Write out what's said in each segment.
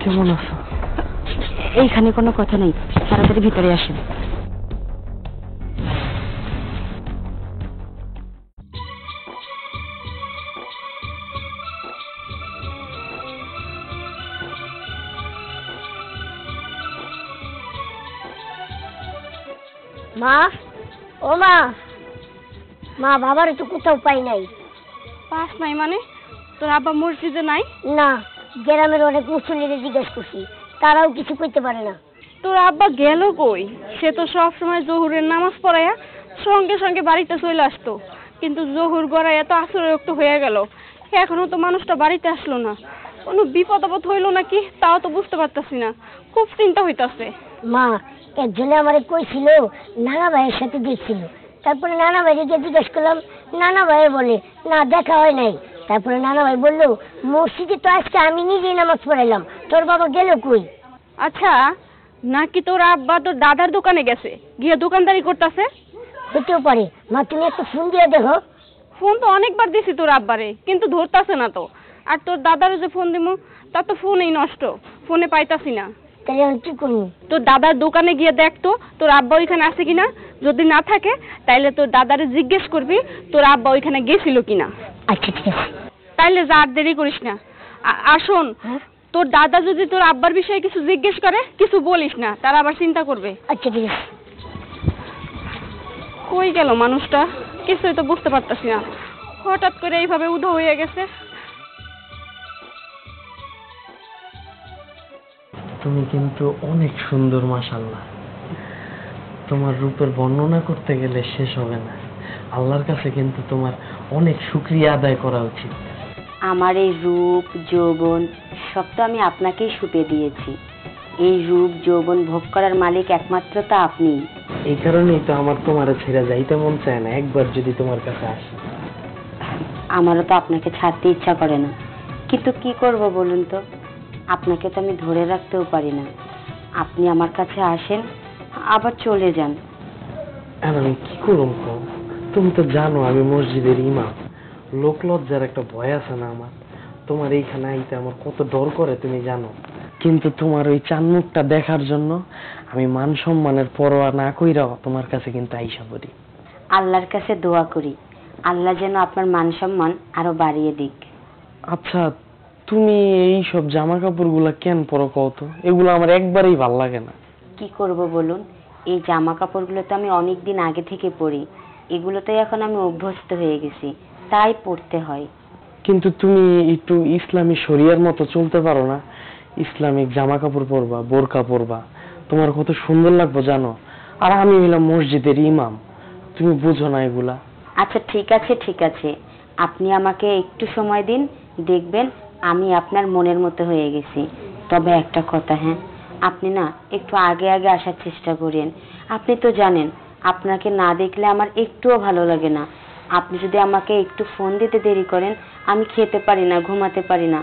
কেমন আছো? এইখানে কোনো কথা নেই, তাড়াতাড়ি ভিতরে আসেন। মা, ও মা, মা বাবার তো কোথাও পাই নাই। পাস নাই মানে? তোর আব্বা মসজিদে নাই? না, গ্রামের অনেক মুসল্লিদের জিজ্ঞেস করছি, তারাও কিছু কইতে পারে না। তোর আব্বা গেল কই? সে তো সব সময় জোহরের নামাজ পড়াইয়া সঙ্গে সঙ্গে বাড়িতে চলে আসতো, কিন্তু জোহর গড়াইয়া তো আসরক্ত হয়ে গেল, এখনো তো মানুষটা বাড়িতে আসলো না। কোনো বিপদ আপদ হইলো নাকি তাও তো বুঝতে পারতাছি না, খুব চিন্তা হইতাছে। মা, একজনে আমারে কইছিল নানা ভাইয়ের সাথে দেখছিল, তারপরে নানা ভাইকে গিয়ে জিজ্ঞেস করলাম, নানা ভাই বলে না দেখা হয় নাই। তারপরে নানা ভাই বললো মসজিদে তো আজকে আমি নিজেই নামাজ পড়াইলাম, তোর বাবা গেল কই? আচ্ছা, নাকি তোর আব্বা তোর দাদার দোকানে গেছে, গিয়ে দোকানদারি করতেছে? হতেও পারে। মা, তুমি একটা ফোন দিয়ে দেখো। ফোন তো অনেকবার দিছি তোর আব্বারে, কিন্তু ধরতাছে না তো। আর তোর দাদারে যে ফোন দিমু তার তো ফোনই নষ্ট, ফোনে পাইতাছি না। তাহলে আমি কি করবো? তোর দাদার দোকানে গিয়ে দেখতো তোর আব্বা ওইখানে আছে কিনা, যদি না থাকে তাইলে তোর দাদারে জিজ্ঞেস করবি তোর আব্বা ওইখানে গেছিল কিনা। আচ্ছা ঠিক আছে। তাইলে যা, আর দেরি করিস না। আর শোন, তোর দাদা যদি তোর আব্বার বিষয়ে কিছু জিজ্ঞেস করে কিছু বলিস না, তারা আবার চিন্তা করবে। আচ্ছা ঠিক আছে। কই গেল মানুষটা, কিছুই তো বুঝতে পারতাছি না, হঠাৎ করে এইভাবে উধাও হয়ে গেছে। তুমি কিন্তু অনেক সুন্দর, মাশাআল্লাহ। তোমার রূপের বর্ণনা করতে গেলে শেষ হবে না। আল্লাহর কাছে কিন্তু তোমার অনেক শুকরিয়া আদায় করা উচিত। আমার এই রূপ যৌবন সব তো আমি আপনাকেই সুপে দিয়েছি। এই রূপ যৌবন ভোগ করার মালিক একমাত্র তো আপনি। এই কারণেই তো আমার তোমার ছেড়ে যাইতে মন চায় না, একবার যদি তোমার কাছে আসি। আমারও তো আপনাকে ছাড়তে ইচ্ছা করে না, কিন্তু কি করব বলুন তো, আপনাকে তো আমি ধরে রাখতেও পারি না। আপনি আমার কাছে আসেন আবার চলে যান। আর আমি কি করব? তুমি তো জানো আমি মসজিদের ইমাম, লোক লজ্জার একটা ভয় আছে না আমার। তোমার এইখানে আইতে আমার কত ডর করে তুমি জানো, কিন্তু তোমার ওই চান্মুখটা দেখার জন্য আমি মান সম্মানের পরোয়া না কইরাও তোমার কাছে কিন্তু আইসা পড়ি। আল্লাহর কাছে দোয়া করি আল্লাহ যেন আপনার মান সম্মান আরো বাড়িয়ে দিক। আচ্ছা, তুমি এই সব জামা কাপড় গুলা কেন পরো কও তো? এগুলো আমার একবারেই ভাল লাগে না। কি করব বলুন, এই জামা কাপড়গুলো তো আমি অনেক দিন আগে থেকে পরি, এগুলোতে এখন আমি অভ্যস্ত হয়ে গেছি, তাই পড়তে হয়। কিন্তু তুমি একটু ইসলামী শরিয়ার মতো চলতে পারো না? ইসলামিক জামা কাপড় পরবা, বোরকা পরবা, তোমার কত সুন্দর লাগবে জানো। আর আমি হইলাম মসজিদের ইমাম, তুমি বুঝো না এগুলা। আচ্ছা ঠিক আছে ঠিক আছে, আপনি আমাকে একটু সময় দিন, দেখবেন আমি আপনার মনের মতো হয়ে গেছি। তবে একটা কথা, হ্যাঁ, আপনি না একটু আগে আগে আসার চেষ্টা করেন। আপনি তো জানেন আপনাকে না দেখলে আমার একটুও ভালো লাগে না। আপনি যদি আমাকে একটু ফোন দিতে দেরি করেন আমি খেতে পারি না, ঘুমাতে পারি না।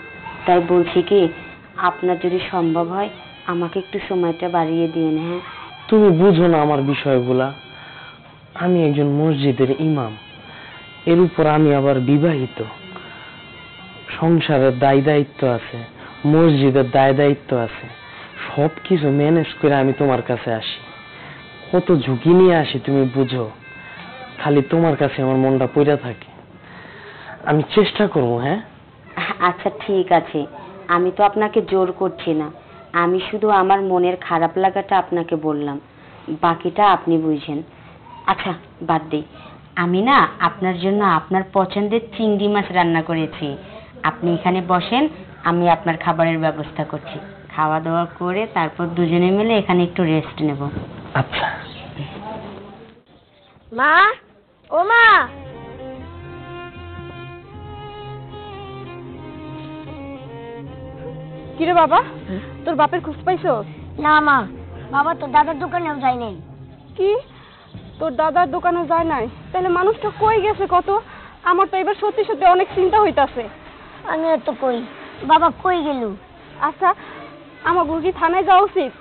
তাই বলছি কি, আপনার যদি সম্ভব হয় আমাকে একটু সময়টা বাড়িয়ে দিন। হ্যাঁ, তুমি বুঝো না আমার বিষয়গুলা। আমি একজন মসজিদের ইমাম, এর উপর আমি আবার বিবাহিত, সংসারের দায় দায়িত্ব আছে, মসজিদের দায় দায়িত্ব আছে, সবকিছু ম্যানেজ করে আমি তোমার কাছে আসি, কত ঝুঁকি নিয়ে আসি তুমি বুঝো। খালি তোমার কাছে আমার মনটা পইরা থাকে। আমি চেষ্টা করবো। হ্যাঁ আচ্ছা ঠিক আছে, আমি তো আপনাকে জোর করছি না, আমি শুধু আমার মনের খারাপ লাগাটা আপনাকে বললাম, বাকিটা আপনি বুঝেন। আচ্ছা বাদ দিই, আমি না আপনার জন্য আপনার পছন্দের চিংড়ি মাছ রান্না করেছি, আপনি এখানে বসেন, আমি আপনার খাবারের ব্যবস্থা করছি। খাওয়া দাওয়া করে তারপর দুজনে মিলে এখানে একটু রেস্ট নেব। আচ্ছা। মা, ও মা, কিরে বাবা, তোর বাপের খোঁজ পাইছো? না মা, বাবা তো দাদার দোকানেও যায় নাই। কি, তোর দাদার দোকানে যায় নাই? তাহলে মানুষটা কই গেছে কত? আমার তো এবার সত্যি সত্যি অনেক চিন্তা হইতাছে। আমি তো কই, বাবা কই গেল? আচ্ছা, আমার কি থানায় যাওয়া উচিত?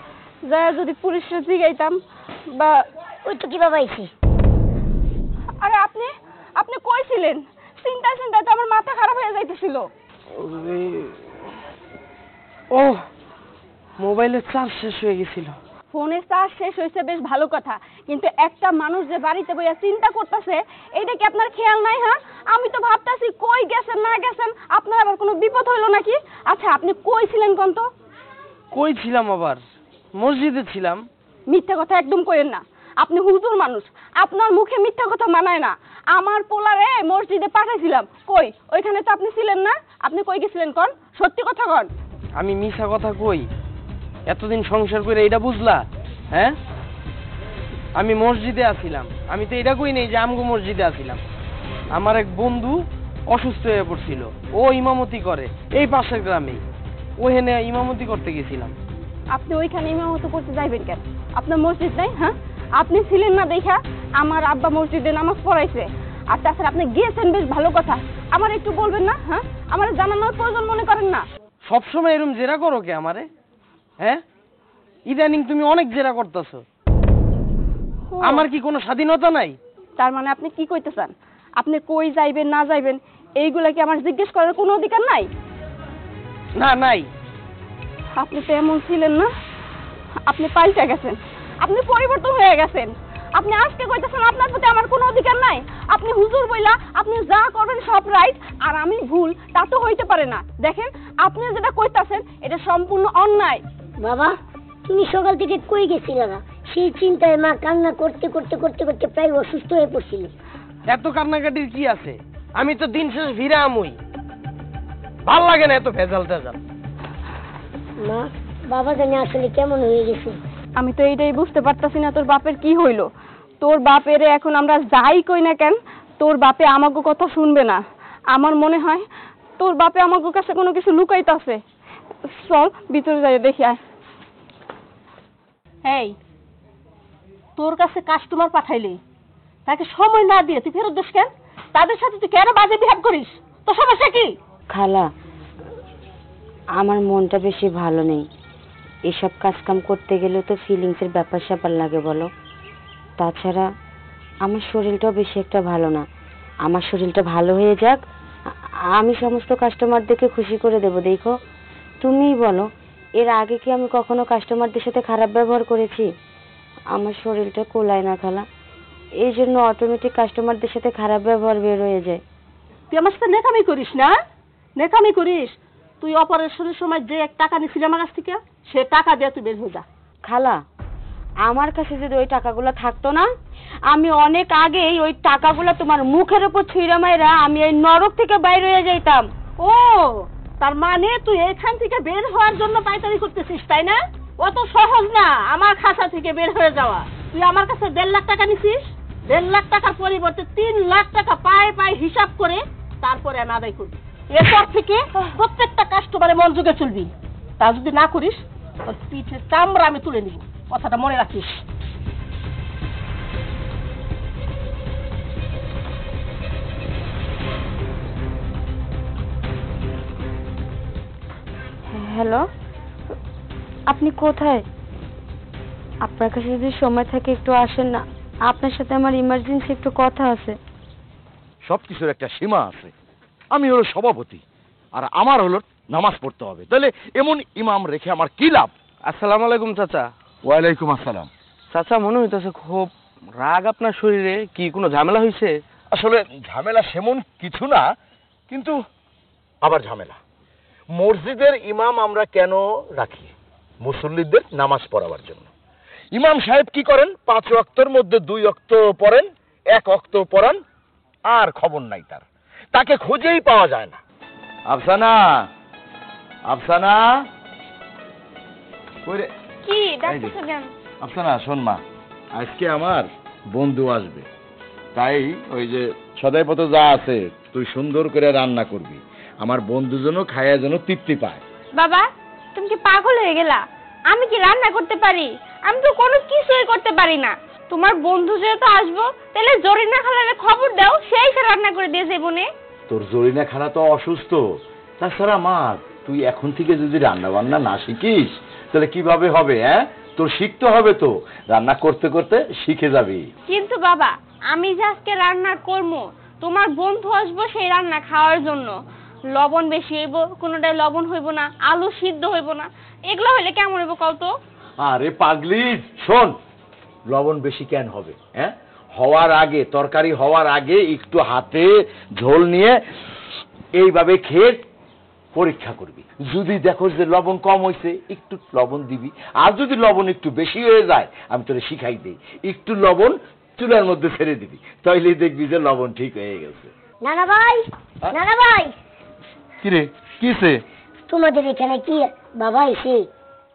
যায় যদি পুলিশে জিগাইতাম বা। ওই তো কি বাবা আইছে। আরে আপনি আপনি কই ছিলেন? চিন্তায় চিন্তায় তো আমার মাথা খারাপ হয়ে যাইতেছিল। ও মোবাইলের চার্জ শেষ হয়ে গেছিল। ফোনের চার্জ শেষ হয়েছে বেশ ভালো কথা, কিন্তু একটা মানুষ যে বাড়িতে বইয়া চিন্তা করতেছে এইটা কি আপনার খেয়াল নাই? হ্যাঁ, আমি তো ভাবতাছি কই গেছেন না গেছেন, আপনার আবার কোনো বিপদ হইলো নাকি? আচ্ছা, আপনি কই ছিলেন কোন তো? কই ছিলাম আবার? মসজিদে ছিলাম। মিথ্যা কথা একদম কইেন না, আপনি হুজুর মানুষ, আপনার মুখে মিথ্যা কথা মানায় না। আমার পোলারে মসজিদে পাঠাইছিলাম, কই ওইখানে তো আপনি ছিলেন না। আপনি কই গেছিলেন কোন? সত্যি কথা কোন। আমি মিছা কথা কই? এতদিন সংসার করে এটা বুঝলা? হ্যাঁ, আমি মসজিদে আছিলাম। আমি তো এটা কই নেই যে আমগো মসজিদে আছিলাম। আমার এক বন্ধু অসুস্থ হয়ে পড়ছিল, ও ইমামতি করে এই পাশের গ্রামে, ওখানে ইমামতি করতে গেছিলাম। আপনি ওইখানে ইমামতি করতে যাইবেন কেন? আপনার মসজিদ নাই? হ্যাঁ, আপনি ছিলেন না দেখা আমার আব্বা মসজিদে নামাজ পড়াইছে। আর তাছাড়া আপনি গিয়েছেন বেশ ভালো কথা, আমার একটু বলবেন না? হ্যাঁ, আমার জানানোর প্রয়োজন মনে করেন না? সবসময় এরকম জেরা করো কে আমারে? হ্যাঁ, ইদানিং তুমি অনেক জেরা করতেছো। আমার কি কোনো স্বাধীনতা নাই? তার মানে আপনি কি কইতে চান? আপনি কই যাইবেন না যাইবেন এইগুলা কি আমার জিজ্ঞেস করার কোনো অধিকার নাই? না, নাই। আপনি তো এমন ছিলেন না, আপনি পাল্টে গেছেন, আপনি পরিবর্তন হয়ে গেছেন। আপনি আজকে কইতেছেন আপনার প্রতি আমার কোনো অধিকার নাই। আপনি হুজুর বইলা আপনি যা করবেন সব রাইট, আর আমি ভুল, তা তো হইতে পারে না। দেখেন, আপনি যেটা কইতাছেন এটা সম্পূর্ণ অন্যায়। বাবা, তুমি সকাল থেকে কই গেছিলে না? সেই চিন্তায় মা কান্না করতে করতে করতে করতে প্রায় অসুস্থ হয়ে পড়ছিল। এত কান্নাকাটির কি আছে? আমি তো দিন শেষ ফিরে আমই। ভাল লাগে না এত ভেজাল টেজাল। মা, বাবা জানি আসলে কেমন হয়ে গেছে। আমি তো এইটাই বুঝতে পারতাছি না তোর বাপের কি হইলো। তোর বাপেরে এখন আমরা যাই কই না কেন, তোর বাপে আমাগো কথা শুনবে না। আমার মনে হয় তোর বাপে আমাগো কাছে কোনো কিছু লুকাইতাছে। চল ভিতরে যাই দেখি আয়। এই, তোর কাছে কাস্টমার পাঠাইলি, তাকে সময় না দিয়ে তুই ফেরত দিস কেন? তাদের সাথে তুই কেন বাজে বিহেভ করিস? তোর সমস্যা কি? খালা, আমার মনটা বেশি ভালো নেই। এসব কাজ কাম করতে গেলে তো ফিলিংসের ব্যাপার স্যাপার লাগে বলো। তাছাড়া আমার শরীরটাও বেশি একটা ভালো না। আমার শরীরটা ভালো হয়ে যাক, আমি সমস্ত কাস্টমারদেরকে খুশি করে দেব। দেখো, তুমিই বলো, এর আগে কি আমি কখনো কাস্টমারদের সাথে খারাপ ব্যবহার করেছি? আমার শরীরটা কোলায় না খালা, এই জন্য অটোমেটিক কাস্টমারদের সাথে খারাপ ব্যবহার বের হয়ে যায়। তুই আমার সাথে নেকামি করিস না? নেকামি করিস? তুই অপারেশনের সময় যে টাকা নিছিলি আমার কাছ থেকে, সে টাকা দিয়ে তুই বের হয়ে যা। খালা, আমার কাছে যদি ওই টাকাগুলো থাকতো না, আমি অনেক আগেই ওই টাকাগুলো তোমার মুখের উপর ছুঁড়ে মাইরা আমি এই নরক থেকে বাইরে হয়ে যাইতাম। ও, তার মানে তুই এখান থেকে বের হওয়ার জন্য পাইতারি করতেছিস, তাই না? অত সহজ না আমার খাঁচা থেকে বের হয়ে যাওয়া। তুই আমার কাছে 1.5 লাখ টাকা নিছিস, 1.5 লাখ টাকার পরিবর্তে 3 লাখ টাকা পায়ে পায়ে হিসাব করে তারপরে আমি আদায় করবি। এরপর থেকে প্রত্যেকটা কাস্টমারে মনোযোগে চলবি। তা যদি না করিস, তোর পিঠে চামড়া আমি তুলে নিব, কথাটা মনে রাখিস। হ্যালো, আপনি কোথায়? আপনার কাছে যদি সময় থাকে একটু আসেন না, আপনার সাথে আমার ইমার্জেন্সি একটু কথা আছে। সবকিছুর একটা সীমা আছে। আমি হলো সভাপতি, আর আমার হলো নামাজ পড়তে হবে। তাহলে এমন ইমাম রেখে আমার কি লাভ? আসসালামু আলাইকুম চাচা। ওয়ালাইকুম আসসালাম। চাচা, মনে হইতেছে খুব রাগ আপনার শরীরে, কি কোনো ঝামেলা হয়েছে? আসলে ঝামেলা সেমন কিছু না, কিন্তু আবার ঝামেলা। মসজিদের ইমাম আমরা কেন রাখি? মুসল্লিদের নামাজ পড়াবার জন্য। ইমাম সাহেব কি করেন? 5 ওয়াক্তের মধ্যে 2 ওয়াক্ত পড়েন, 1 ওয়াক্ত পড়ান, আর খবর নাই তার। তাকে খুঁজেই পাওয়া যায় না। আফসানা, আফসানা, কইরে কি ডাকতেছেন কেন? আফসানা, শোন মা, আজকে আমার বন্ধু আসবে, তাই ওই যে সদাই পথে যা আছে তুই সুন্দর করে রান্না করবি, আমার বন্ধু যেন খায়া যেন তৃপ্তি পায়। বাবা, তুমি কি পাগল হয়ে গেলা? আমি কি রান্না করতে পারি? আমি তো কোনো কিছুই করতে পারি না। তোমার বন্ধু যেহেতু আসবো, তাহলে জরিনা খালারে খবর দাও, সেই সে রান্না করে দিয়েছে বোনে। তোর জরিনা খালা তো অসুস্থ, তাছাড়া মা তুই এখন থেকে যদি রান্না বান্না না শিখিস তাহলে কিভাবে হবে? তোর শিখতে হবে তো, রান্না করতে করতে শিখে যাবি। কিন্তু বাবা, আমি যে আজকে রান্না করবো, তোমার বন্ধু আসবো সেই রান্না খাওয়ার জন্য। লবণ বেশি হইব, কোনোটায় লবণ হইব না, আলু সিদ্ধ হইব না, এগুলো হইলে কেমন হইব কও তো? আরে পাগলি শোন, লবণ বেশি কেন হবে? হ্যাঁ, হওয়ার আগে, তরকারি হওয়ার আগে একটু হাতে ঝোল নিয়ে এইভাবে খেয়ে পরীক্ষা করবি। যদি দেখো যে লবণ কম হয়েছে একটু লবণ দিবি, আর যদি লবণ একটু বেশি হয়ে যায় আমি তোরে শিখাই দিই, একটু লবণ চুলার মধ্যে ছেড়ে দিবি, তাইলে দেখবি যে লবণ ঠিক হয়ে গেছে। নানা ভাই, নানা ভাই, কিরে কিসে? তোমাদের এখানে কি বাবা এসে?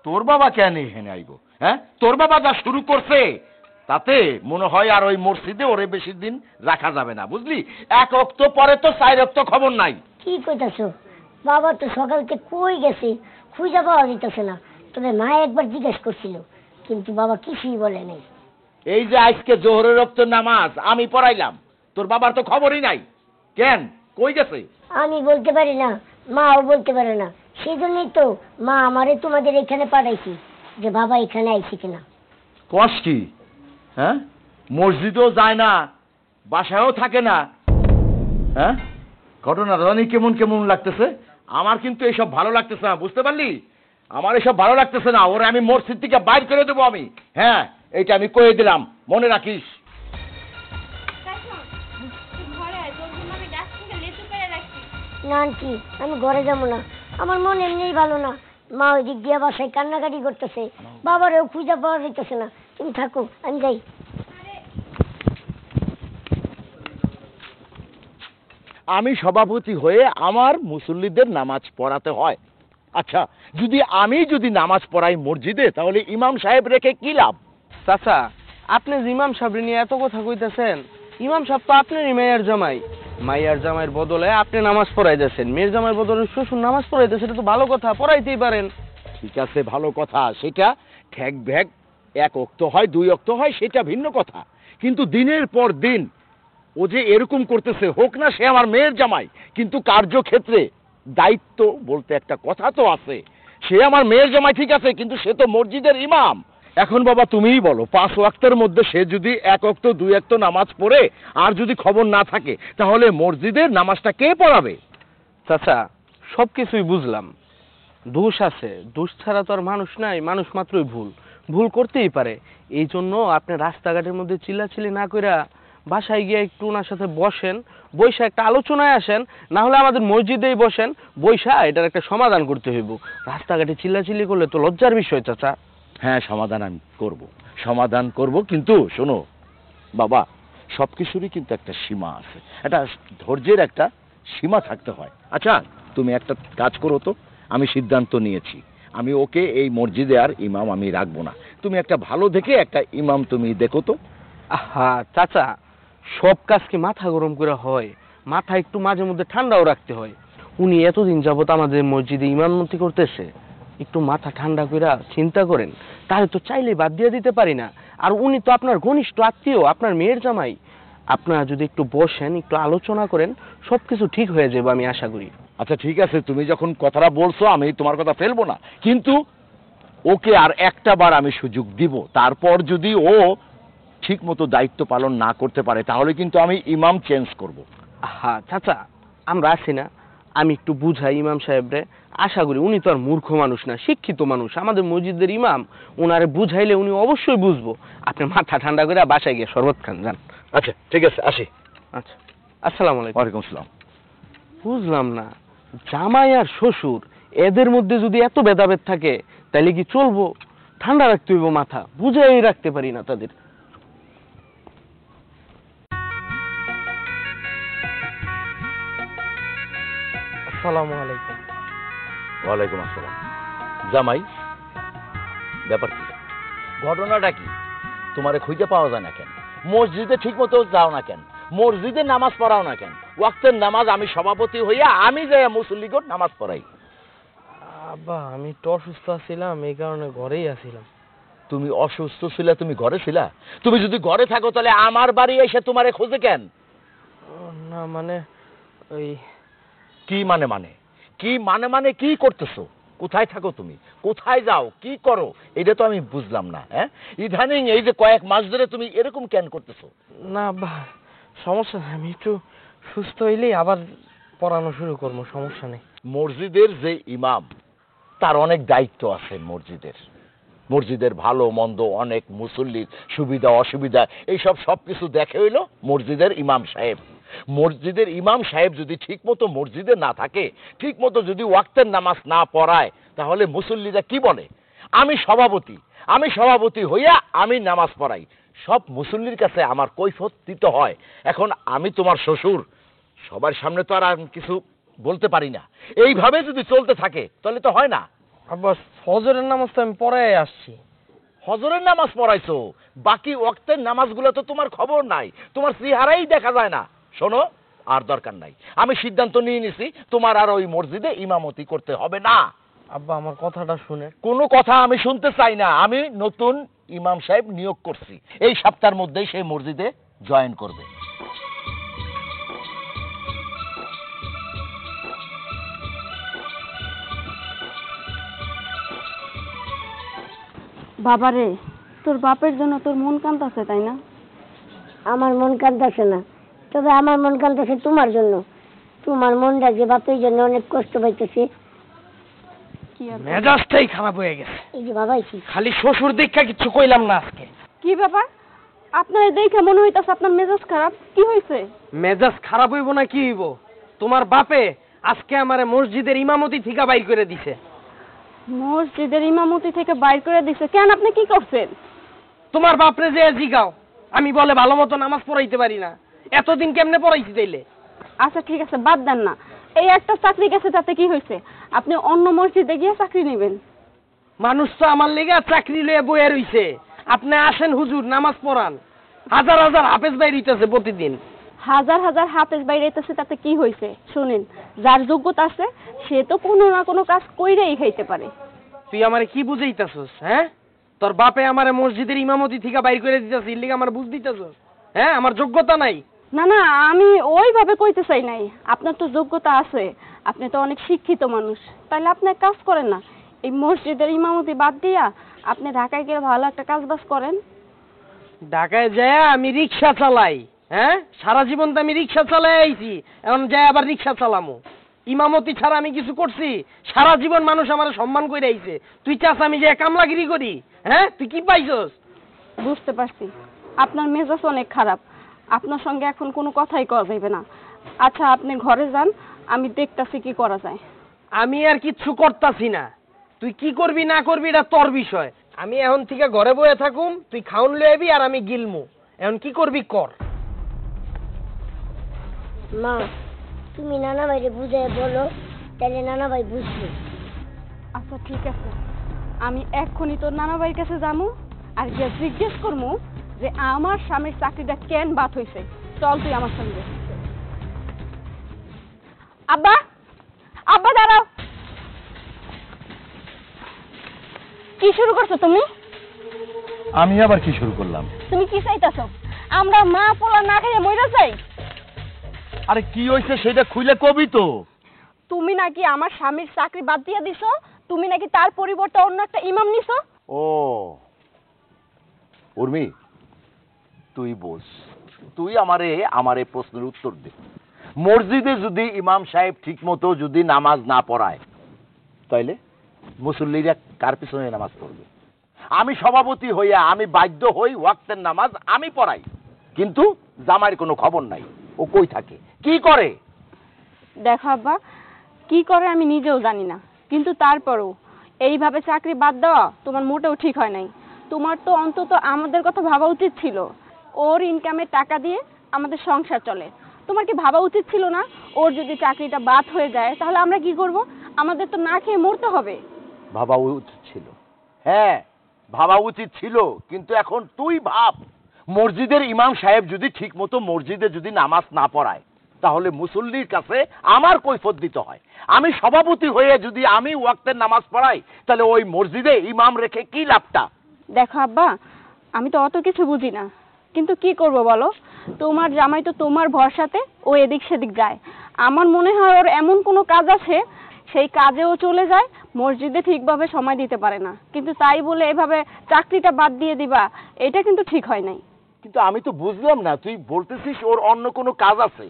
তোর বাবা কেন এখানে আইব? হ্যাঁ, তোর বাবা যা শুরু করছে তাতে মনে হয় আর ওই মসজিদে ওরে বেশি দিন রাখা যাবে না, বুঝলি? এক অক্ত পরে তো 4 অক্ত খবর নাই। কি কইতাছো? বাবা তো সকালকে কই গেছে, খুঁজে পাওয়া যেতেছে না। তবে মা একবার জিজ্ঞেস করছিল, কিন্তু বাবা কিছুই বলে নাই। এই যে আজকে জোহরের রক্ত নামাজ আমি পড়াইলাম, তোর বাবার তো খবরই নাই। কেন, কই গেছে? আমি বলতে পারি না, মাও বলতে পারে না। সেই জন্যই তো মা আমারে তোমাদের এখানে পাঠাইছি, যে বাবা এখানে আইছে কিনা। কস কি? হ্যাঁ, মসজিদেও যায় না, বাসায়ও থাকে না। হ্যাঁ, ঘটনাটা জানি কেমন কেমন লাগতেছে। আমার কিন্তু এসব ভালো লাগতেছে না, বুঝতে পারলি? আমার এসব ভালো লাগতেছে না, ওরে আমি মসজিদ থেকে বাইর করে দেবো আমি। হ্যাঁ, এইটা আমি কয়ে দিলাম, মনে রাখিস। না আন্টি, আমি ঘরে যাবো না, আমার মন এমনিই ভালো না। মা ওই দিক দিয়ে বাসায় কান্নাকাটি করতেছে, বাবারেও খুঁজে পাওয়া যেতেছে না। তুমি থাকো, আমি যাই। আমি সভাপতি হয়ে আমার মুসল্লিদের নামাজ পড়াতে হয়। আচ্ছা, যদি নামাজ পড়াই মসজিদে, তাহলে ইমাম সাহেব রেখে কি লাভ? চাচা, আপনি যে ইমাম সাহেব নিয়ে এত কথা কইতেছেন, ইমাম সাহেব তো আপনারই মেয়ের জামাই। মাইয়ার জামাইয়ের বদলে আপনি নামাজ পড়াইতেছেন, মেয়ের জামাইয়ের বদলে শ্বশুর নামাজ পড়াইতেছে, এটা তো ভালো কথা, পড়াইতেই পারেন। ঠিক আছে, ভালো কথা। সেটা ঠেক ভ্যাগ 1 অক্ত হয় 2 অক্ত হয় সেটা ভিন্ন কথা, কিন্তু দিনের পর দিন ও যে এরকম করতেছে, হোক না সে আমার মেয়ের জামাই, কিন্তু কার্যক্ষেত্রে দায়িত্ব বলতে একটা কথা তো আছে। সে আমার মেয়ের জামাই ঠিক আছে, কিন্তু সে তো মসজিদের ইমাম। এখন বাবা তুমিই বলো, 5 ওয়াক্তের মধ্যে সে যদি 1 অক্ত 2 অক্ত নামাজ পড়ে আর যদি খবর না থাকে, তাহলে মসজিদের নামাজটা কে পড়াবে? চাচা, সবকিছুই বুঝলাম, দোষ আছে, দোষ ছাড়া তো আর মানুষ নাই, মানুষ মাত্রই ভুল করতেই পারে। এই জন্য আপনি রাস্তাঘাটের মধ্যে চিল্লাচিল্লি না কইরা বাসায় গিয়ে একটু ওনার সাথে বসেন, বৈশা একটা আলোচনায় আসেন, না হলে আমাদের মসজিদেই বসেন, বৈশা এটার একটা সমাধান করতে হইব। রাস্তাঘাটে চিল্লাচিল্লি করলে তো লজ্জার বিষয় চাচা। হ্যাঁ, সমাধান করব, কিন্তু শোনো বাবা, সবকিছুরই কিন্তু একটা সীমা আছে, একটা ধৈর্যের একটা সীমা থাকতে হয়। আচ্ছা, তুমি একটা কাজ করো তো, আমি সিদ্ধান্ত নিয়েছি, আমি ওকে এই মসজিদে আর ইমাম আমি রাখবো না। তুমি একটা ভালো দেখে একটা ইমাম তুমি দেখো তো। আহা চাচা, সব কাজ কি মাথা গরম করে হয়? মাথা একটু মাঝে মধ্যে ঠান্ডাও রাখতে হয়। উনি এতদিন যাবত আমাদের মসজিদে ইমামতি করতেছে, একটু মাথা ঠান্ডা করে চিন্তা করেন, তাহলে তো চাইলে বাদ দিয়ে দিতে পারি না। আর উনি তো আপনার ঘনিষ্ঠ আত্মীয়, আপনার মেয়ের জামাই। আপনারা যদি একটু বসেন, একটু আলোচনা করেন, সবকিছু ঠিক হয়ে যাবে আমি আশা করি। আচ্ছা ঠিক আছে, তুমি যখন কথাটা বলছো আমি তোমার কথা ফেলবো না, কিন্তু ওকে আর একটা বার আমি সুযোগ দিব। তারপর যদি ও ঠিক মতো দায়িত্ব পালন না করতে পারে, তাহলে কিন্তু আমি ইমাম চেঞ্জ করব। হ্যাঁ চাচা, আমরা আছি না, আমি একটু বুঝাই ইমাম সাহেবরে, আশা করি উনি তো আর মূর্খ মানুষ না, শিক্ষিত মানুষ, আমাদের মসজিদের ইমাম, ওনারে বুঝাইলে উনি অবশ্যই বুঝবো। আপনি মাথা ঠান্ডা করে বাসায় গিয়ে শরবত খান, যান। আচ্ছা ঠিক আছে, আসি। আচ্ছা, আসসালামু আলাইকুম। ওয়ালাইকুম আসসালাম। বুঝলাম না, জামাই আর শ্বশুর এদের মধ্যে যদি এত ভেদাভেদ থাকে, তাহলে কি চলবো? ঠান্ডা রাখতে হইব মাথা, বুঝাই রাখতে পারি না তাদের। আসসালামু আলাইকুম। ওয়ালাইকুম আসসালাম। জামাই, ব্যাপার কি? ঘটনাটা কি? তোমারে খুঁজে পাওয়া যায় না কেন? মসজিদে ঠিক মতো যাও না কেন? মসজিদে নামাজ পড়াও না কেন? ওয়াক্তের নামাজ আমি সভাপতি হইয়া আমি যাই মুসল্লিগণ নামাজ পড়াই। আব্বা, আমি একটু অসুস্থ ছিলাম, এই কারণে ঘরেই আছিলাম। তুমি অসুস্থ ছিলা, তুমি ঘরে ছিলা? তুমি যদি ঘরে থাকো তাহলে আমার বাড়ি এসে তোমারে খোঁজে কেন? না মানে ওই কি মানে কি করতেছো? কোথায় থাকো তুমি? কোথায় যাও? কি করো? এটা তো আমি বুঝলাম না। হ্যাঁ, ইদানিং এই যে কয়েক মাস ধরে তুমি এরকম কেন করতেছো? না আব্বা, সমস্যা নেই, আমি একটু সুস্থ হইলেই আবার পড়ানো শুরু করবো, সমস্যা নেই। মসজিদের যে ইমাম, তার অনেক দায়িত্ব আছে। মসজিদের ভালো মন্দ, অনেক মুসল্লির সুবিধা অসুবিধা, এইসব সবকিছু দেখে হইলো মসজিদের ইমাম সাহেব। মসজিদের ইমাম সাহেব যদি ঠিক মতো মসজিদে না থাকে, ঠিক মতো যদি ওয়াক্তের নামাজ না পড়ায়, তাহলে মুসল্লিরা কি বলে? আমি সভাপতি হইয়া আমি নামাজ পড়াই, সব মুসল্লির কাছে আমার কৈফিয়ত দিতে হয়। এখন আমি তোমার শ্বশুর, সবার সামনে তো আর আমি কিছু বলতে পারি না। এইভাবে যদি চলতে থাকে তাহলে তো হয় না। আব্বা ফজরের নামাজ তো আমি পড়াই আসছি। ফজরের নামাজ পড়াইছো, বাকি ওয়াক্তের নামাজগুলো তো তোমার খবর নাই, তোমার চেহারাই দেখা যায় না। শোনো, আর দরকার নাই, আমি সিদ্ধান্ত নিয়ে নিছি তোমার আর ওই মসজিদে ইমামতি করতে হবে না। আব্বা আমার কথাটা শুনে। কোনো কথা আমি শুনতে চাই না। আমি নতুন ইমাম সাহেব নিয়োগ করছি, এই সপ্তাহের মধ্যেই সেই মসজিদে জয়েন করবে। বাবারে, তোর বাপের জন্য তোর মন কাঁদতেছে, তাই না? আমার মন কাঁদতেছে না, তবে আমার মন কাঁদতেছে তোমার জন্য। তোমার মনটা যে বাপের জন্য অনেক কষ্ট পাইতেছে। কি আর মেজাজটাই খারাপ হয়ে গেছে। এই যে বাবাই কি খালি শ্বশুর দেখা কিছু কইলাম না আজকে। কি ব্যাপার? আপনার দেখে মনে হইতাছে আপনার মেজাজ খারাপ। কি হয়েছে? মেজাজ খারাপ হইব না কি হইব? তোমার বাপে আজকে আমারে মসজিদের ইমামতি থেকে বাইর করে দিছে। মসজিদের ইমামতি থেকে বাইর করে দিছে? কেন, আপনি কি করছেন? তোমার বাপরে যে জিগাও, আমি বলে ভালো মতো নামাজ পড়াইতে পারি না। এতদিন কেমনে পড়াইছি তাইলে? আচ্ছা ঠিক আছে, বাদ দেন না। এই একটা চাকরি গেছে, তাতে কি হয়েছে? আপনি অন্য মসজিদে গিয়ে চাকরি নেবেন। মানুষ তো আমার লেগে চাকরি লয়ে বয়ে রইছে। আপনি আসেন হুজুর, নামাজ পড়ান। হাজার হাজার হাফেজ বাইর হইতেছে প্রতিদিন। হাজার হাজার হাফেজ বাইরে আইতেছে, তাতে কি হয়েছে? শুনেন, যার যোগ্যতা আছে সে তো কোনো না কোনো কাজ কইরেই খাইতে পারে। তুই আমারে কি বুঝাইতাছস? হ্যাঁ, তোর বাপে আমারে মসজিদের ইমামতি থেকে বাইর করে দিতেছে, এর লিগে আমার বুঝ দিতেছস? হ্যাঁ, আমার যোগ্যতা নাই। না না, আমি ওইভাবে কইতে চাই নাই। আপনার তো যোগ্যতা আছে, আপনি তো অনেক শিক্ষিত মানুষ। তাহলে আপনি এক কাজ করেন না, এই মসজিদের ইমামতি বাদ দিয়া আপনি ঢাকায় গিয়ে ভালো একটা কাজ বাজ করেন। ঢাকায় যায় আমি রিক্সা চালাই। হ্যাঁ, সারা জীবন তো আমি রিক্সা চালাই আইছি, এখন যাই আবার রিক্সা চালামু? ইমামতি ছাড়া আমি কিছু করছি? সারা জীবন মানুষ আমার সম্মান করে আইছে, তুই চাস আমি যে কামলাগিরি করি? হ্যাঁ, তুই কি পাইছস? বুঝতে পারছি আপনার মেজাজ অনেক খারাপ, আপনার সঙ্গে এখন কোনো কথাই কওয়া যাবে না। আচ্ছা আপনি ঘরে যান, আমি দেখতাছি কি করা যায়। আমি আর কিচ্ছু করতাছি না, তুই কি করবি না করবি এটা তোর বিষয়। আমি এখন থেকে ঘরে বসে থাকুম, তুই খাউন লয়ে আবি আর আমি গিলমু। এখন কি করবি কর। মা, তুমি নানা ভাইরে বুঝাই বলো, তাহলে নানা ভাই বুঝবে। আচ্ছা ঠিক আছে, আমি এক্ষুনি তোর নানা ভাইয়ের কাছে যাবো আর গিয়ে জিজ্ঞেস করবো যে আমার স্বামীর চাকরিটা কেন বাদ হয়েছে। চল তুই আমার সঙ্গে। আব্বা, আব্বা দাঁড়াও। কি শুরু করছো তুমি? আমি আবার কি শুরু করলাম? তুমি কি চাইতাছো? আমরা মা পোলা না খাইয়ে মইরা যাই? আরে কি হয়েছে সেটা খুলে কবি তো। তুমি নাকি আমার স্বামীর চাকরি বাদ দিয়ে দিছো, তুমি নাকি তার পরিবর্তে অন্য একটা ইমাম নিছো। ও উর্মি, তুই বস, তুই আমারে প্রশ্নের উত্তর দে। মসজিদে যদি ইমাম সাহেব ঠিক মতো যদি নামাজ না পড়ায়, তাইলে মুসল্লিরা কার পিছনে নামাজ পড়বে? আমি সভাপতি হইয়া আমি বাধ্য হই ওয়াক্তের নামাজ আমি পড়াই, কিন্তু জামাইয়ের কোনো খবর নাই। ও কই থাকে, কি করে? দেখো আব্বা, কি করে আমি নিজেও জানি না, কিন্তু তারপরেও এইভাবে চাকরি বাদ দেওয়া তোমার মোটেও ঠিক হয় নাই। তোমার তো অন্তত আমাদের কথা ভাবা উচিত ছিল। ওর ইনকামের টাকা দিয়ে আমাদের সংসার চলে। তোমার কি ভাবা উচিত ছিল না, ওর যদি চাকরিটা বাদ হয়ে যায় তাহলে আমরা কি করব? আমাদের তো না খেয়ে মরতে হবে। ভাবা উচিত ছিল, হ্যাঁ ভাবা উচিত ছিল, কিন্তু এখন তুই ভাব, মসজিদের ইমাম সাহেব যদি ঠিক মতো মসজিদে যদি নামাজ না পড়ায়, তাহলে মুসল্লির কাছে আমার কৈফিয়ত দিতে হয়। আমি সভাপতি হয়ে যদি আমি ওয়াক্তের নামাজ পড়াই, তাহলে ওই মসজিদে ইমাম রেখে কি লাভটা? দেখো আব্বা, আমি তো অত কিছু বুঝি না, কিন্তু কি করব বলো? তোমার জামাই তো তোমার ভরসাতে ও এদিক সেদিক যায়। আমার মনে হয় ওর এমন কোনো কাজ আছে, সেই কাজেও চলে যায়, মসজিদে ঠিকভাবে সময় দিতে পারে না। কিন্তু তাই বলে এভাবে চাকরিটা বাদ দিয়ে দিবা, এটা কিন্তু ঠিক হয় নাই। কিন্তু আমি তো বুঝলাম না, তুই বলতেছিস ওর অন্য কোনো কাজ আছে।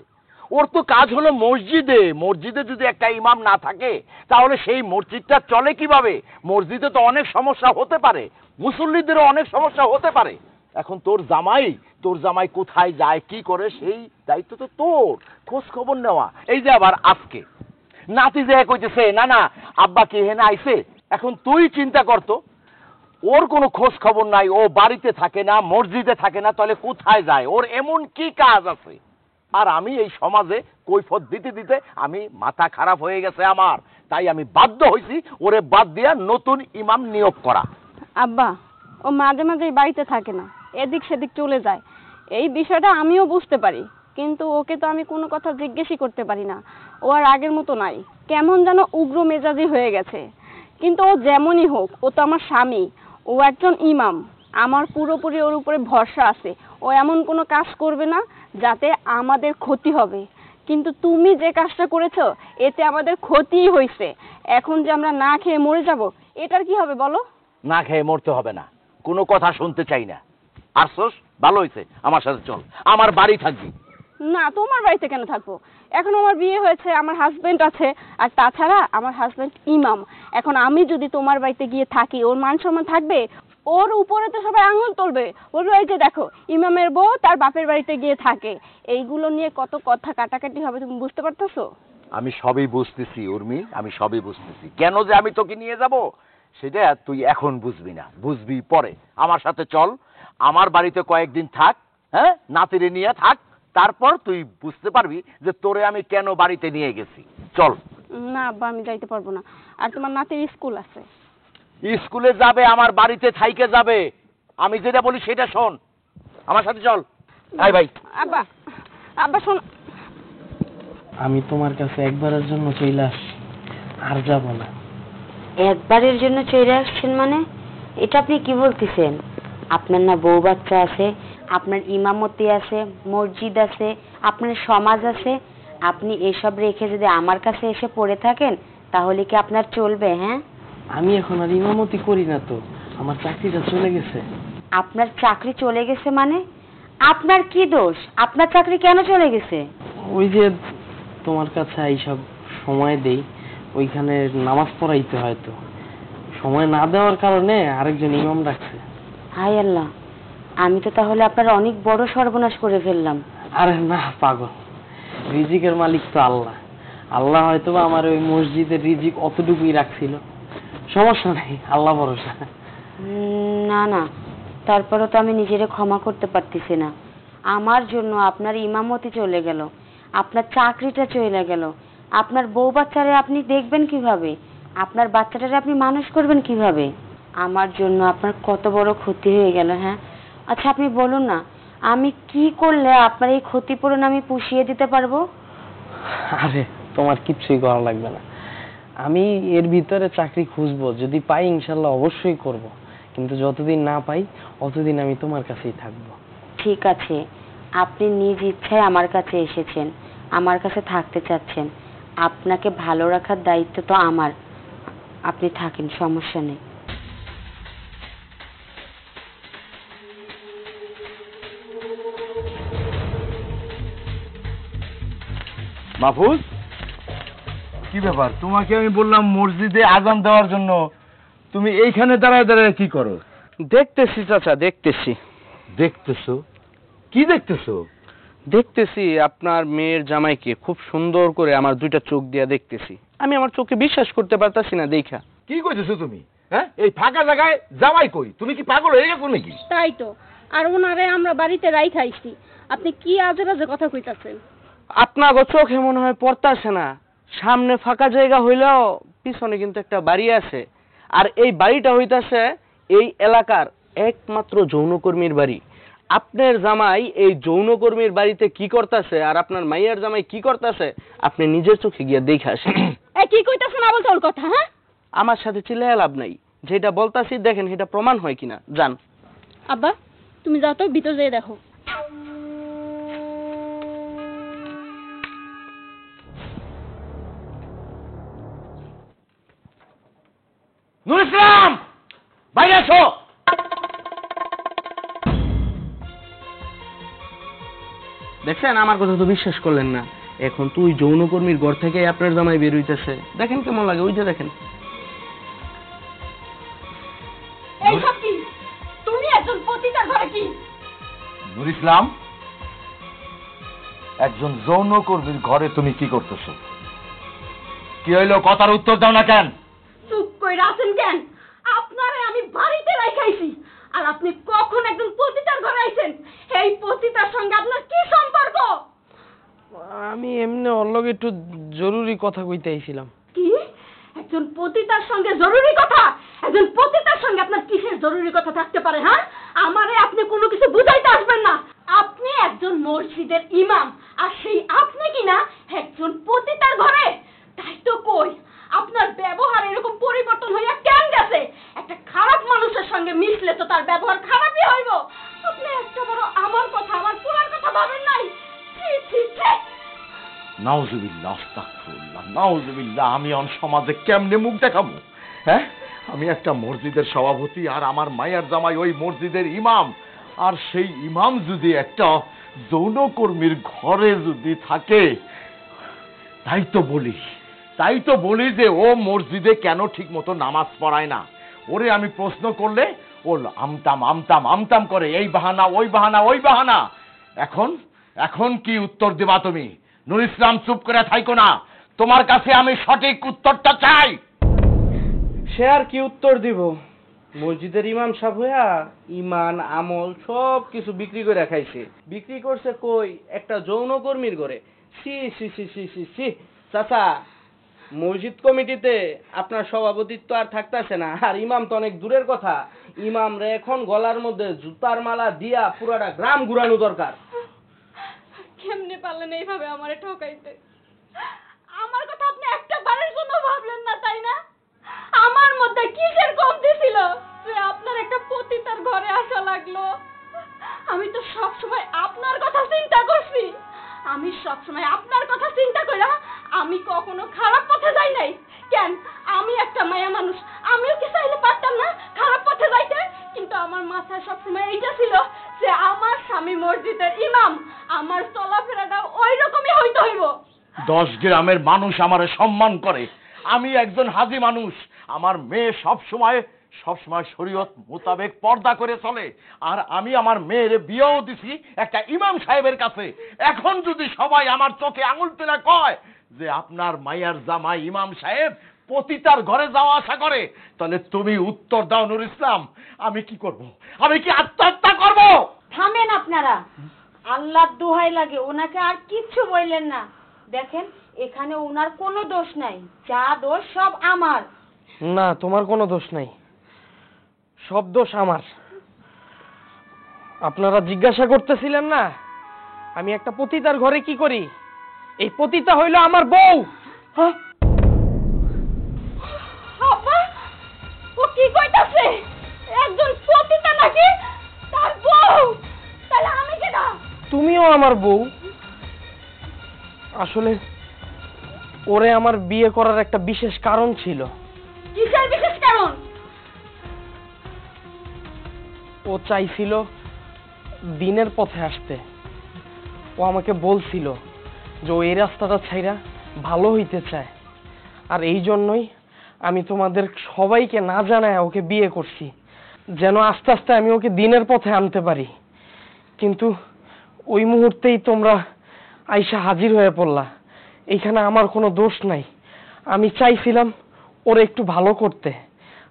ওর তো কাজ হলো মসজিদে। মসজিদে যদি একটা ইমাম না থাকে তাহলে সেই মসজিদটা চলে কিভাবে? মসজিদে তো অনেক সমস্যা হতে পারে, মুসল্লিদেরও অনেক সমস্যা হতে পারে। এখন তোর জামাই কোথায় যায়, কি করে, সেই দায়িত্ব তো তোর, খোঁজ খবর নেওয়া। এই যে আবার আজকে নাতি যে কইতেছে না না আব্বা কি হেনা আইছে, এখন তুই চিন্তা করতো, ওর কোনো খোঁজ খবর নাই, ও বাড়িতে থাকে না, মসজিদে থাকে না, তাহলে কোথায় যায়? ওর এমন কি কাজ আছে? আর আমি এই সমাজে কৈফত দিতে দিতে আমি মাথা খারাপ হয়ে গেছে আমার, তাই আমি বাধ্য হয়েছি ওরে বাদ দিয়া নতুন ইমাম নিয়োগ করা। আব্বা, ও মাঝে মাঝে বাড়িতে থাকে না, এদিক সেদিক চলে যায়। এই বিষয়টা আমিও বুঝতে পারি, কিন্তু ওকে তো আমি কোনো কথা জিজ্ঞেসই করতে পারি না। ও আর আগের মতো নাই, কেমন যেন উগ্র মেজাজি হয়ে গেছে। কিন্তু ও যেমনই হোক, ও তো আমার স্বামী, ও একজন ইমাম, আমার পুরোপুরি ওর উপরে ভরসা আছে। ও এমন কোনো কাজ করবে না যাতে আমাদের ক্ষতি হবে। কিন্তু তুমি যে কাজটা করেছো এতে আমাদের ক্ষতিই হয়েছে। এখন যে আমরা না খেয়ে মরে যাব, এটার কি হবে বলো? না খেয়ে মরতে হবে না, কোনো কথা শুনতে চাই না। আসছস, ভালো হয়েছে, আমার সাথে চল, আমার বাড়ি থাকবি। না, তোমার বাড়িতে কেন থাকবো? এখন আমার বিয়ে হয়েছে, আমার হাজবেন্ড আছে, আর তাছাড়া আমার হাজবেন্ড ইমাম। এখন আমি যদি তোমার বাড়িতে গিয়ে থাকি, ওর মান সম্মান থাকবে? ওর উপরে তো সবাই আঙুল তুলবে, বলবে এই যে দেখো ইমামের বউ তার বাপের বাড়িতে গিয়ে থাকে। এইগুলো নিয়ে কত কথা কাটাকাটি হবে, তুমি বুঝতে পারতেছো? আমি সবই বুঝতেছি উর্মি, আমি সবই বুঝতেছি। কেন যে আমি তোকে নিয়ে যাব সেটা তুই এখন বুঝবি না, বুঝবি পরে। আমার সাথে চল, আমার বাড়িতে কয়েকদিন থাক, হ্যাঁ, নাতিরে নিয়ে থাক, তারপর তুই বুঝতে পারবি যে তোরে আমি কেন বাড়িতে নিয়ে গেছি। চল। না আব্বা, আমি যাইতে পারবো না। আর তোমার নাতির স্কুল আছে। স্কুলে যাবে, আমার বাড়িতে থাইকে যাবে। আমি যেটা বলি সেটা শোন, আমার সাথে চল। আয় ভাই। আব্বা, আব্বা শোন, আমি তোমার কাছে একবারের জন্য চলে আসছি, আর যাব না। একবারের জন্য চলে আসছেন মানে? এটা আপনি কি বলতেছেন? আপনার না বউ বাচ্চা আছে, আপনার ইমামতি আছে, মসজিদ আছে, আপনার সমাজ আছে। আপনি এসব রেখে যদি আমার কাছে এসে পড়ে থাকেন তাহলে কি আপনার চলবে? হ্যাঁ, আমি এখন আর ইমামতি করি না তো, আমার চাকরিটা চলে গেছে। আপনার চাকরি চলে গেছে মানে? আপনার কি দোষ? আপনার চাকরি কেন চলে গেছে? ওই যে তোমার কাছে এইসব সময় দেই, ওইখানে নামাজ পড়াইতে হয়তো সময় না দেওয়ার কারণে আরেকজন ইমাম রাখছে। হায় আল্লাহ, আমি তো তাহলে আপনার অনেক বড় সর্বনাশ করে ফেললাম। আরে না পাগল, রিজিকের মালিক তো আল্লাহ। আল্লাহ হয়তো আমার ওই মসজিদের রিজিক অতটুকুই রাখছিল, সমস্যা নেই, আল্লাহ ভরসা। না না, তারপরে তো আমি নিজেরে ক্ষমা করতে পারতেছি না। আমার জন্য আপনার ইমামতি চলে গেল, আপনার চাকরিটা চলে গেল, আপনার বউ বাচ্চারে আপনি দেখবেন কিভাবে? আপনার বাচ্চাটারে আপনি মানুষ করবেন কিভাবে? আমার জন্য আপনার কত বড় ক্ষতি হয়ে গেল। হ্যাঁ, আচ্ছা আপনি বলুন না, আমি কি করলে আপনার এই ক্ষতিপূরণ আমি পুষিয়ে দিতে পারবো? আরে তোমার কিচ্ছুই করা লাগবে না, আমি এর ভিতরে চাকরি খুঁজবো, যদি পাই ইনশাল্লাহ অবশ্যই করব, কিন্তু যতদিন না পাই অতদিন আমি তোমার কাছেই থাকবো। ঠিক আছে, আপনি নিজ ইচ্ছায় আমার কাছে এসেছেন, আমার কাছে থাকতে চাচ্ছেন, আপনাকে ভালো রাখার দায়িত্ব তো আমার। আপনি থাকেন, সমস্যা নেই। মাহফুজ, কি ব্যাপার? তোমাকে আমি বললাম মসজিদে আজান দেওয়ার জন্য, তুমি এইখানে দাঁড়ায় দাঁড়ায় কি করো? দেখতেছি চাচা, দেখতেছি। দেখতেছো? কি দেখতেছো? দেখতেছি আপনার মেয়ের জামাইকে খুব সুন্দর করে আমার দুইটা চোখ দিয়া দেখতেছি। আমি আমার চোখে বিশ্বাস করতে পারতাছি না দেখা। কি কইতেছো তুমি? হ্যাঁ, এই ফাঁকা জায়গায় জামাই কই? তুমি কি পাগল হয়ে গেছো নাকি? তাই তো, আর ওনারে আমরা বাড়িতে রাই খাইছি, আপনি কি আজে বাজে কথা কইতাছেন? আপনার চোখে মনে হয় পড়তাছে না, সামনে ফাঁকা জায়গা হইলেও পিছনে কিন্তু একটা বাড়ি আছে, আর এই বাড়িটা হইতাছে এই এলাকার একমাত্র যৌনকর্মীর বাড়ি। আপনার জামাই এই যৌনকর্মীর বাড়িতে কি করতেছে আর আপনার মাইয়ার জামাই কি করতেছে আপনি নিজের চোখে গিয়ে দেখে আসেন। কি কইতাছেন আবল তাবল কথা? হ্যাঁ, আমার সাথে চিল্লায় লাভ নাই, যেটা বলতাছি দেখেন সেটা প্রমাণ হয় কিনা। যান। আব্বা তুমি যাও তো, ভিতর যেয়ে দেখো। নুর ইসলাম, বাইরে আসো। দেখছেন, আমার কথা তো বিশ্বাস করলেন না। এখন তো ওই যৌনকর্মীর ঘর থেকে আপনার জামাই বের হইতেছে, দেখেন কেমন লাগে, ওই যে দেখেন। এইসব কি? তুমি একজন পতিতার ঘরে কি? নুর ইসলাম, একজন যৌনকর্মীর ঘরে তুমি কি করতেছো? কি হইলো, কথার উত্তর দাও না কেন? চুপ কইরা আছেন কেন? আপনারে আমি বাড়িতে রাখাইছি, আর আপনি কখন একজন পতিতার ঘরে আইছেন? এই পতিতার সঙ্গে আপনার কি সম্পর্ক? আমি এমনি ওর লগে একটু জরুরি কথা কইতে আইছিলাম। কি? একজন পতিতার সঙ্গে জরুরি কথা? একজন পতিতার সঙ্গে আপনার কিসের জরুরি কথা থাকতে পারে? হ্যাঁ, আমারে আপনি কোনো কিছু বুঝাইতে আসবেন না। আপনি একজন মসজিদের ইমাম, আর সেই আপনি কিনা একজন পতিতার ঘরে? তাই তো কই, আপনার ব্যবহার এরকম পরিবর্তন হইয়া কেন গেছে? একটা খারাপ মানুষের সঙ্গে মিশলে তো তার ব্যবহার খারাপই হইব। আপনি একটা বড় আমার কথা, আমার পুরার কথা ভাবেন নাই। ছি ছি ছি। নাউজুবিল্লাহ, আস্তাগফিরুল্লাহ, নাউজুবিল্লাহ। আমি অন সমাজে কেমনে মুখ দেখাবো? হ্যাঁ, আমি একটা মসজিদের সভাপতি, আর আমার মায়ের জামাই ওই মসজিদের ইমাম। আর সেই ইমাম যদি একটা যৌনকর্মীর ঘরে যদি থাকে, তাই তো বলি যে ও মসজিদে কেন ঠিক মতো নামাজ পড়ায় না। ওরে আমি প্রশ্ন করলে ও আমতাম করে, এই বাহানা ওই বাহানা ওই বাহানা। এখন কি উত্তর দেবা তুমি? নুর ইসলাম, চুপ করে থাইকো না, তোমার কাছে আমি সঠিক উত্তরটা চাই। সে আর কি উত্তর দিব? মসজিদের ইমাম সাহেব হইয়া ইমান আমল সব কিছু বিক্রি করে খাইছে। বিক্রি করছে কই? একটা যৌনকর্মীর ঘরে। সি সি সি সি সি সি। চাচা, মসজিদ কমিটিতে আপনার সভাপতিত্ব আর থাকতেছে না, আর ইমাম তো অনেক দূরের কথা। ইমাম রে এখন গলার মধ্যে জুতার মালা দিয়া পুরাটা গ্রাম ঘুরানো দরকার। কেমনে পারলেন এইভাবে আমারে ঠকাইতে? আমার কথা আপনি একটা বারের জন্য ভাবলেন না, তাই না? আমার মধ্যে কিসের কমতি ছিল যে আপনার একটা পতিতার ঘরে আসা লাগলো? আমি তো সব সময় আপনার কথা চিন্তা করছি। আমি সব সময় আপনার কথা চিন্তা কইরা আমি কখনো খারাপ পথে যাই নাই। কেন? আমি একটা মায়া মানুষ, আমিও কি চাইলে পারতাম না খারাপ পথে যাইতে? কিন্তু আমার মাথায় সবসময় এইটা ছিল যে আমার স্বামী মসজিদের ইমাম, আমার চলাফেরাটা ওই রকমই হইতে হইব। 10 গ্রামের মানুষ আমারে সম্মান করে, আমি একজন হাজি মানুষ। আমার মেয়ে সব সময় শরীয়ত মোতাবেক পর্দা করে চলে, আর আমি আমার মেয়ের বিয়েও দিছি একটা ইমাম সাহেবের কাছে। এখন যদি সবাই আমার চোখে আঙুল তুলে কয় যে আপনার মাইয়ার জামাই ইমাম সাহেব পতিতার ঘরে যাওয়া আসা করে, তাহলে তুমি উত্তর দাও নুর ইসলাম, আমি কি করব? আমি কি আত্মহত্যা করব? থামেন আপনারা, আল্লাহর দোহাই লাগে, ওনাকে আর কিচ্ছু বললেন না। দেখেন, এখানে ওনার কোনো দোষ নাই, যা দোষ সব আমার। না, তোমার কোনো দোষ নাই, সব দোষ আমার। আপনারা জিজ্ঞাসা করতেছিলেন না আমি একটা পতিতার ঘরে কি করি? এই পতিতা হইল আমার বউ। হ্যাঁ? আপা, ও কি কইতাছে? একজন পতিতা নাকি তার বউ? তাহলে আমি কেডা? তুমিও আমার বউ। আসলে ওরে আমার বিয়ে করার একটা বিশেষ কারণ ছিল। কিসের বিশেষ কারণ? ও চাইছিল দিনের পথে আসতে। ও আমাকে বলছিল যে ও এই রাস্তাটা ছাইরা ভালো হইতে চায়, আর এই জন্যই আমি তোমাদের সবাইকে না জানায় ওকে বিয়ে করছি, যেন আস্তে আস্তে আমি ওকে দিনের পথে আনতে পারি। কিন্তু ওই মুহূর্তেই তোমরা আইসা হাজির হয়ে পড়লা। এইখানে আমার কোনো দোষ নাই। আমি চাইছিলাম ওরে একটু ভালো করতে,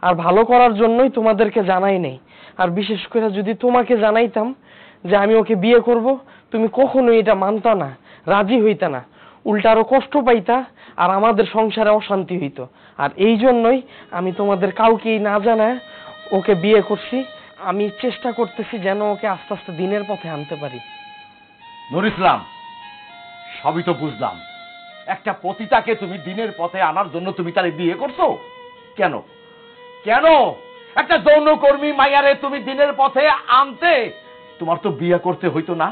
আর ভালো করার জন্যই তোমাদেরকে জানাই নাই। আর বিশেষ করে যদি তোমাকে জানাইতাম যে আমি ওকে বিয়ে করব, তুমি কখনোই এটা মানতা না, রাজি হইতা না, উল্টা আরো কষ্ট পাইতা, আর আমাদের সংসারে অশান্তি হইতো। আর এই জন্যই আমি তোমাদের কাউকেই না জানায় ওকে বিয়ে করছি। আমি চেষ্টা করতেছি যেন ওকে আস্তে আস্তে দিনের পথে আনতে পারি। নুর ইসলাম, সবই তো বুঝলাম, একটা পতিতাকে তুমি দিনের পথে আনার জন্য তুমি তারে বিয়ে করছো কেন? কেন একটা যৌনকর্মী মাইয়ারে তুমি দিনের পথে আনতে তোমার তো বিয়ে করতে হইতো না?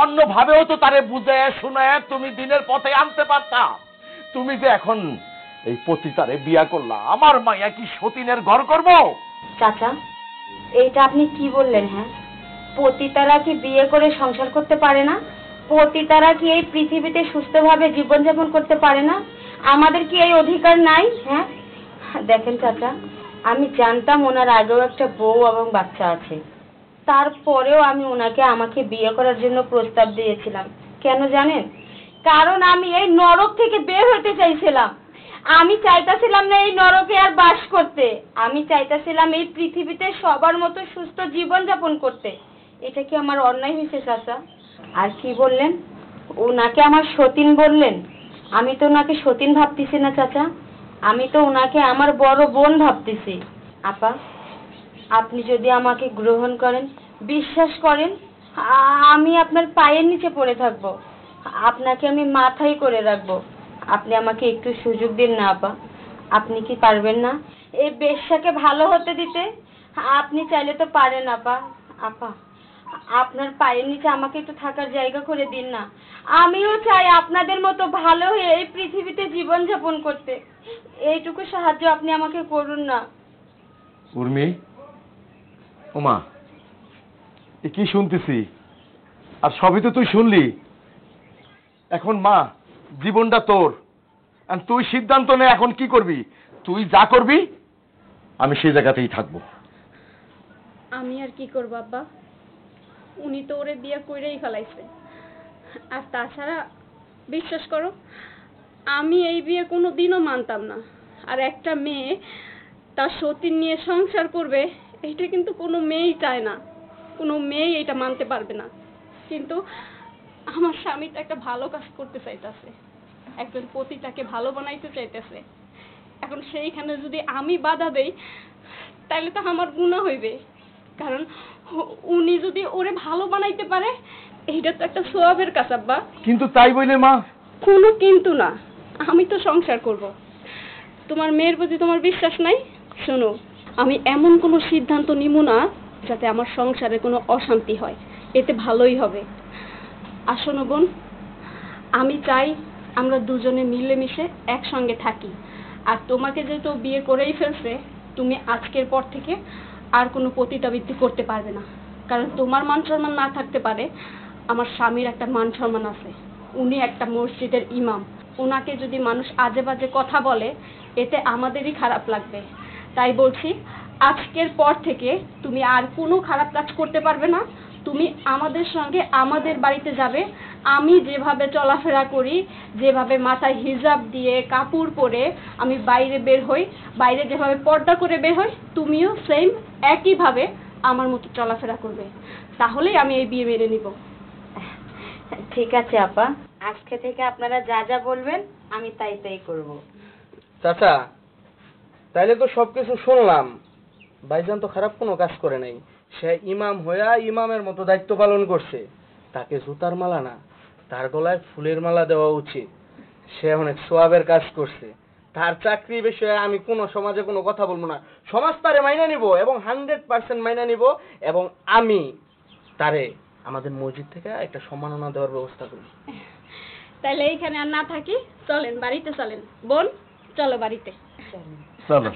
অন্যভাবেও তো তারে বুঝে শুনে তুমি দিনের পথে আনতে পারতা। তুমি যে এখন এই পতিতারে বিয়া করলা, আমার মাইয়া কি সতীনের ঘর করবো? চাচা, এইটা আপনি কি বললেন? হ্যাঁ, পতিতারা কি বিয়ে করে সংসার করতে পারে না? পতিতারা কি এই পৃথিবীতে সুস্থভাবে জীবনযাপন করতে পারে না? আমাদের কি এই অধিকার নাই? হ্যাঁ, দেখেন চাচা, আমি জানতাম ওনার আগেও একটা বউ এবং বাচ্চা আছে, তারপরেও আমি ওনাকে আমাকে বিয়ে করার জন্য প্রস্তাব দিয়েছিলাম। কেন জানেন? কারণ আমি এই নরক থেকে বের হতে চাইছিলাম। আমি চাইতেছিলাম না এই নরকে আর বাস করতে, আমি চাইতেছিলাম এই পৃথিবীতে সবার মতো সুস্থ জীবন যাপন করতে। এটা কি আমার অন্যায় হয়েছে চাচা? আর কি বললেন? ওনাকে আমার সতীন বললেন? আমি তো ওনাকে সতীন ভাবতেছি না চাচা, আমি তো ওনাকে আমার বড় বোন ভাবতেছি। আপা, আপনি যদি আমাকে গ্রহণ করেন, বিশ্বাস করেন, আমি আপনার পায়ের নিচে পড়ে থাকবো, আপনাকে আমি মাথায় করে রাখবো। আপনি আমাকে একটু সুযোগ দিন না আপা। আপনি কি পারবেন না এই বেশ্যাকে ভালো হতে দিতে? আপনি চাইলে তো পারেন আপা। আপা, আপনার পায়ের নিচে আমাকে একটু থাকার জায়গা করে দিন না। আমিও চাই আপনাদের মতো ভালো হয়ে এই পৃথিবীতে জীবন যাপন করতে। এইটুকু সাহায্য আপনি আমাকে করুন না। উর্মি, ওমা, এ কি শুনতেছি? আর সবই তো তুই শুনলি। এখন মা, জীবনটা তোর, আর তুই সিদ্ধান্ত নে এখন কি করবি। তুই যা করবি আমি সেই জায়গাতেই থাকবো। আমি আর কি করব আব্বা, উনি তো ওরে বিয়ে কইরেই ফেলাইছে। আর তাছাড়া বিশ্বাস করো, আমি এই বিয়ে কোনো দিনও মানতাম না। আর একটা মেয়ে তার সতীন নিয়ে সংসার করবে, এটা কিন্তু কোনো মেয়েই চায় না, কোনো মেয়ে এটা মানতে পারবে না। কিন্তু আমার স্বামী তো একটা ভালো কাজ করতে চাইতেছে, একজন পতিতাকে ভালো বানাইতে চাইতেছে। এখন সেইখানে যদি আমি বাধা দেই, তাহলে তো আমার গুনাহ হইবে। কারণ উনি যদি ওরে ভালো বানাইতে পারে, এইটা তো একটা সওয়াবের কাজ আব্বা। কিন্তু তাই বলে মা? কোনো কিন্তু না, আমি তো সংসার করব। তোমার মেয়ের প্রতি তোমার বিশ্বাস নাই? শোনো, আমি এমন কোনো সিদ্ধান্ত নিব না যাতে আমার সংসারে কোনো অশান্তি হয়, এতে ভালোই হবে। আর শোনো বোন, আমি চাই আমরা দুজনে মিলেমিশে একসঙ্গে থাকি। আর তোমাকে যেহেতু বিয়ে করেই ফেলছে, তুমি আজকের পর থেকে আর কোনো পতিতাবৃত্তি করতে পারবে না। কারণ তোমার মান সম্মান না থাকতে পারে, আমার স্বামীর একটা মান সম্মান আছে। উনি একটা মসজিদের ইমাম, ওনাকে যদি মানুষ আজে বাজে কথা বলে, এতে আমাদেরই খারাপ লাগবে। তাই বলছি, আজকের পর থেকে তুমি আর কোনো খারাপ কাজ করতে পারবে না। তুমি আমাদের সঙ্গে আমাদের বাড়িতে যাবে। আমি যেভাবে চলাফেরা করি, যেভাবে মাথায় হিজাব দিয়ে কাপড় পরে আমি বাইরে বের হই, বাইরে যেভাবে পর্দা করে বের হই, তুমিও সেম একইভাবে আমার মতো চলাফেরা করবে। তাহলেই আমি এই বিয়ে মেনে নিব। ঠিক আছে আপা, আজকে থেকে আপনারা যা যা বলবেন আমি তাই তাই করব। চাচা, তাইলে তো সবকিছু শুনলাম। ভাইজান তো খারাপ কোনো কাজ করে নাই, সে ইমাম হইয়া ইমামের মতো দায়িত্ব পালন করছে। তাকে জুতার মালা না, তার গলায় ফুলের মালা দেওয়া উচিত। সে অনেক সোয়াবের কাজ করছে। তার চাকরি বিষয়ে আমি কোনো সমাজে কোনো কথা বলবো না। সমাজ তারে মাইনা নিব এবং 100% মাইনা নিব, এবং আমি তারে আমাদের মসজিদ থেকে একটা সম্মাননা দেওয়ার ব্যবস্থা করি। তাইলে এইখানে আর না থাকি, চলেন বাড়িতে চলেন। বোন, চলো বাড়িতে। চলো।